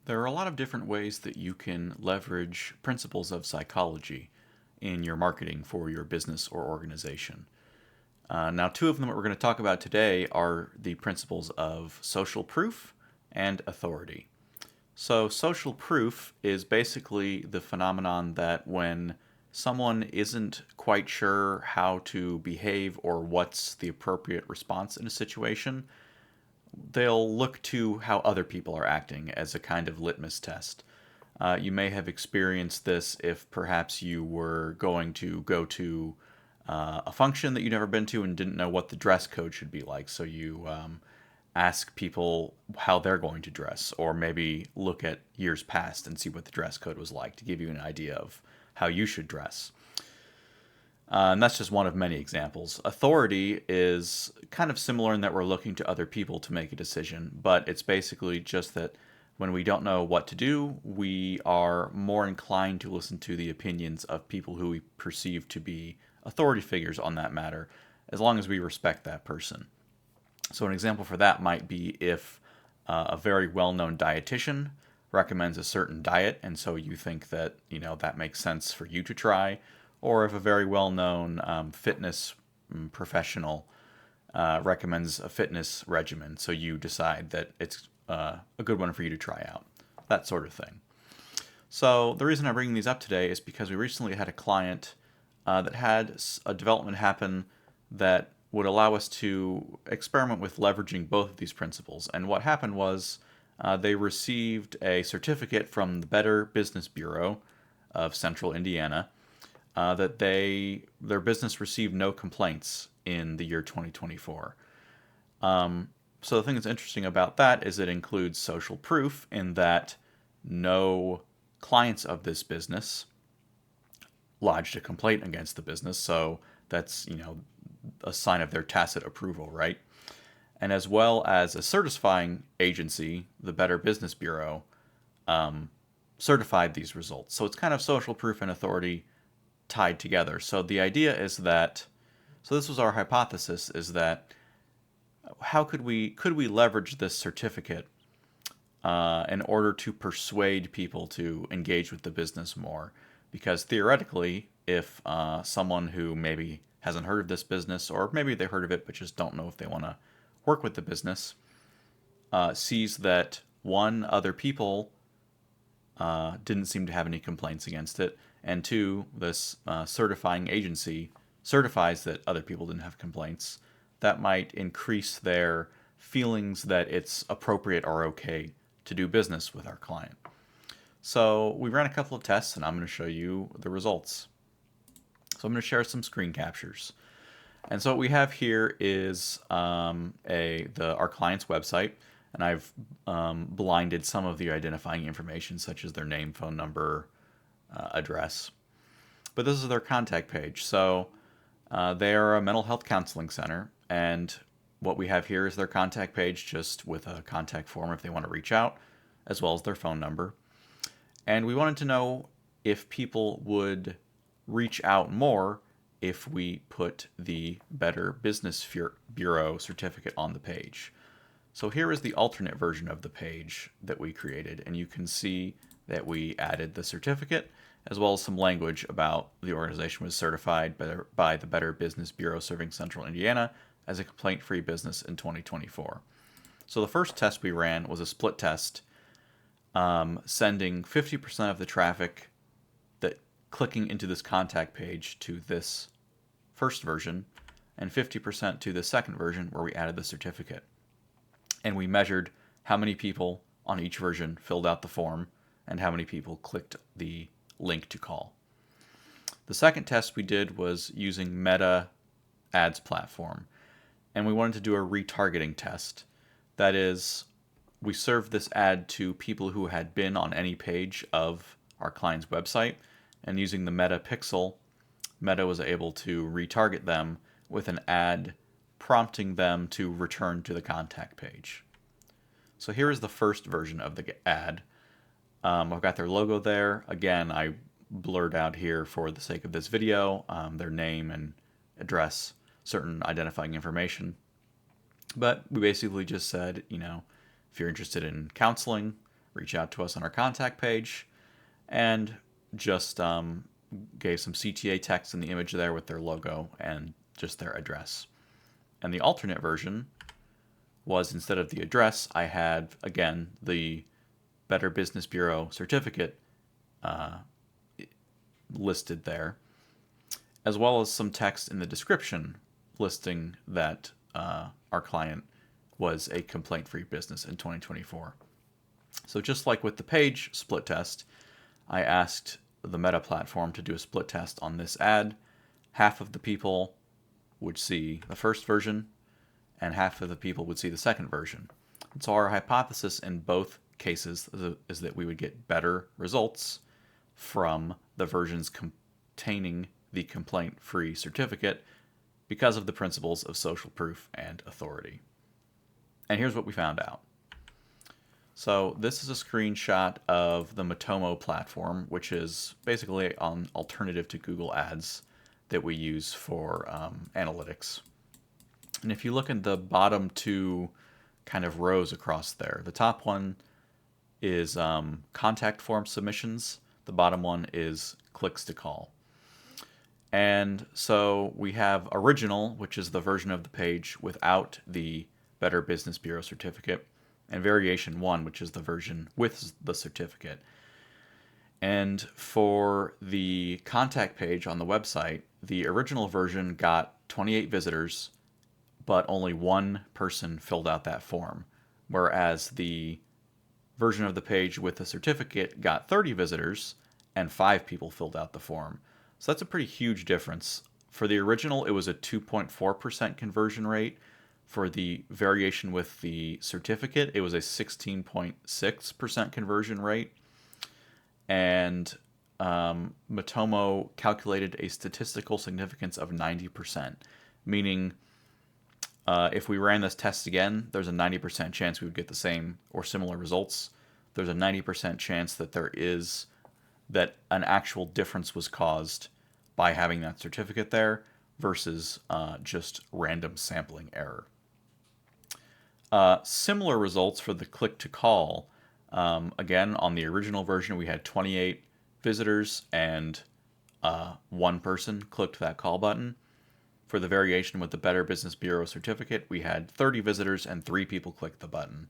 There are a lot of different ways that you can leverage principles of psychology in your marketing for your business or organization. Now, two of them that we're going to talk about today are the principles of social proof and authority. So, social proof is basically the phenomenon that when someone isn't quite sure how to behave or what's the appropriate response in a situation, they'll look to how other people are acting as a kind of litmus test. You may have experienced this if perhaps you were going to go to a function that you'd never been to and didn't know what the dress code should be like. So you ask people how they're going to dress, or maybe look at years past and see what the dress code was like to give you an idea of how you should dress. And that's just one of many examples. Authority is kind of similar in that we're looking to other people to make a decision, but it's basically just that when we don't know what to do, we are more inclined to listen to the opinions of people who we perceive to be authority figures on that matter, as long as we respect that person. So, an example for that might be if a very well known dietitian recommends a certain diet, and so you think that that makes sense for you to try, or if a very well known fitness professional recommends a fitness regimen, so you decide that it's a good one for you to try out, that sort of thing. So the reason I'm bringing these up today is because we recently had a client that had a development happen that would allow us to experiment with leveraging both of these principles. And what happened was they received a certificate from the Better Business Bureau of Central Indiana that their business received no complaints in the year 2024. So the thing that's interesting about that is it includes social proof in that no clients of this business lodged a complaint against the business. So that's, a sign of their tacit approval, right? And as well as a certifying agency, the Better Business Bureau, certified these results. So it's kind of social proof and authority tied together. So the idea is that, so this was our hypothesis, is that how could we leverage this certificate in order to persuade people to engage with the business more? Because theoretically, if someone who maybe hasn't heard of this business, or maybe they heard of it but just don't know if they want to work with the business, sees that one, other people didn't seem to have any complaints against it, and two, this certifying agency certifies that other people didn't have complaints, that might increase their feelings that it's appropriate or okay to do business with our client. So we ran a couple of tests, and I'm going to show you the results. So I'm going to share some screen captures. And so what we have here is our client's website, and I've blinded some of the identifying information, such as their name, phone number, address. But this is their contact page. So they are a mental health counseling center, and what we have here is their contact page, just with a contact form if they want to reach out, as well as their phone number. And we wanted to know if people would reach out more if we put the Better Business Bureau certificate on the page. So here is the alternate version of the page that we created, and you can see that we added the certificate as well as some language about the organization was certified by the Better Business Bureau serving Central Indiana as a complaint-free business in 2024. So the first test we ran was a split test, sending 50% of the traffic that clicking into this contact page to this first version, and 50% to the second version where we added the certificate. And we measured how many people on each version filled out the form and how many people clicked the link to call. The second test we did was using Meta Ads platform, and we wanted to do a retargeting test. That is, we served this ad to people who had been on any page of our client's website, and using the Meta Pixel, Meta was able to retarget them with an ad prompting them to return to the contact page. So here is the first version of the ad. I've got their logo there. Again, I blurred out here for the sake of this video, their name and address, certain identifying information. But we basically just said, if you're interested in counseling, reach out to us on our contact page, and just gave some CTA text in the image there with their logo and just their address. And the alternate version was, instead of the address, I had, again, the Better Business Bureau certificate listed there, as well as some text in the description listing that our client was a complaint-free business in 2024. So just like with the page split test, I asked the Meta platform to do a split test on this ad. Half of the people would see the first version, and half of the people would see the second version. And so our hypothesis in both cases is that we would get better results from the versions containing the complaint-free certificate because of the principles of social proof and authority. And here's what we found out. So this is a screenshot of the Matomo platform, which is basically an alternative to Google Ads that we use for analytics. And if you look in the bottom two kind of rows across there, the top one is contact form submissions. The bottom one is clicks to call. And so we have original, which is the version of the page without the Better Business Bureau certificate, and variation 1, which is the version with the certificate. And for the contact page on the website, the original version got 28 visitors, but only one person filled out that form, whereas the version of the page with the certificate got 30 visitors and 5 people filled out the form. So that's a pretty huge difference. For the original, it was a 2.4% conversion rate. For the variation with the certificate, it was a 16.6% conversion rate. And Matomo calculated a statistical significance of 90%, meaning if we ran this test again, there's a 90% chance we would get the same or similar results. There's a 90% chance that an actual difference was caused by having that certificate there versus just random sampling error. Similar results for the click to call. Again, on the original version, we had 28 visitors and one person clicked that call button. For the variation with the Better Business Bureau certificate, we had 30 visitors and 3 people clicked the button.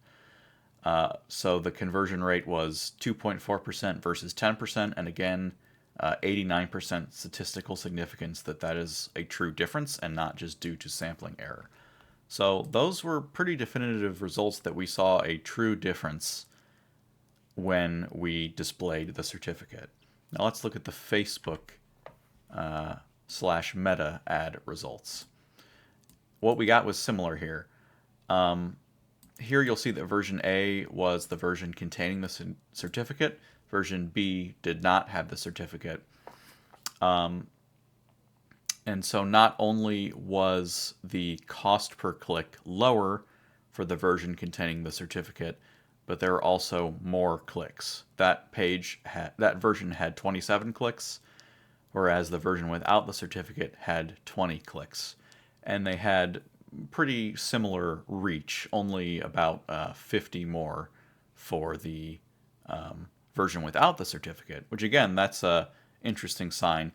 So the conversion rate was 2.4% versus 10%, and again, 89% statistical significance that is a true difference and not just due to sampling error. So those were pretty definitive results that we saw a true difference when we displayed the certificate. Now let's look at the Facebook /Meta ad results. What we got was similar here. Here you'll see that version A was the version containing the certificate. Version B did not have the certificate. And so not only was the cost per click lower for the version containing the certificate, but there were also more clicks. That version had 27 clicks, whereas the version without the certificate had 20 clicks. And they had pretty similar reach, only about 50 more for the version without the certificate, which again, that's a interesting sign.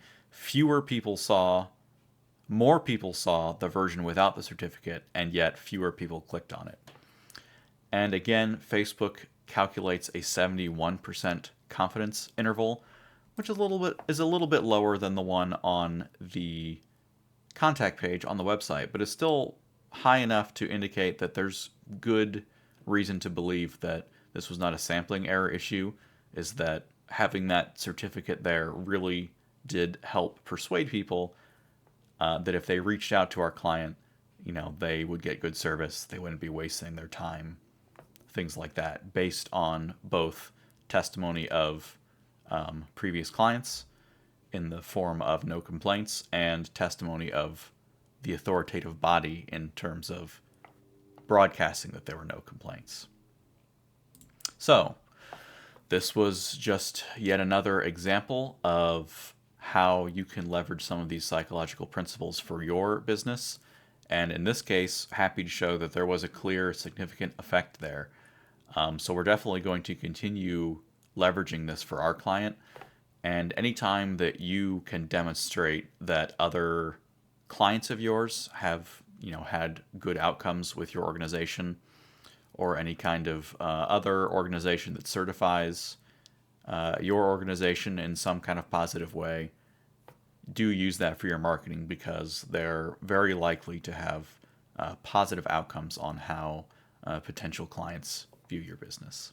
More people saw the version without the certificate, and yet fewer people clicked on it. And again, Facebook calculates a 71% confidence interval, which is a little bit lower than the one on the contact page on the website, but is still high enough to indicate that there's good reason to believe that this was not a sampling error issue, is that having that certificate there really did help persuade people that if they reached out to our client, they would get good service, they wouldn't be wasting their time, things like that, based on both testimony of previous clients in the form of no complaints and testimony of the authoritative body in terms of broadcasting that there were no complaints. So this was just yet another example of how you can leverage some of these psychological principles for your business. And in this case, happy to show that there was a clear, significant effect there. So we're definitely going to continue leveraging this for our client. And anytime that you can demonstrate that other clients of yours have, had good outcomes with your organization, or any kind of other organization that certifies your organization in some kind of positive way, do use that for your marketing, because they're very likely to have positive outcomes on how potential clients view your business.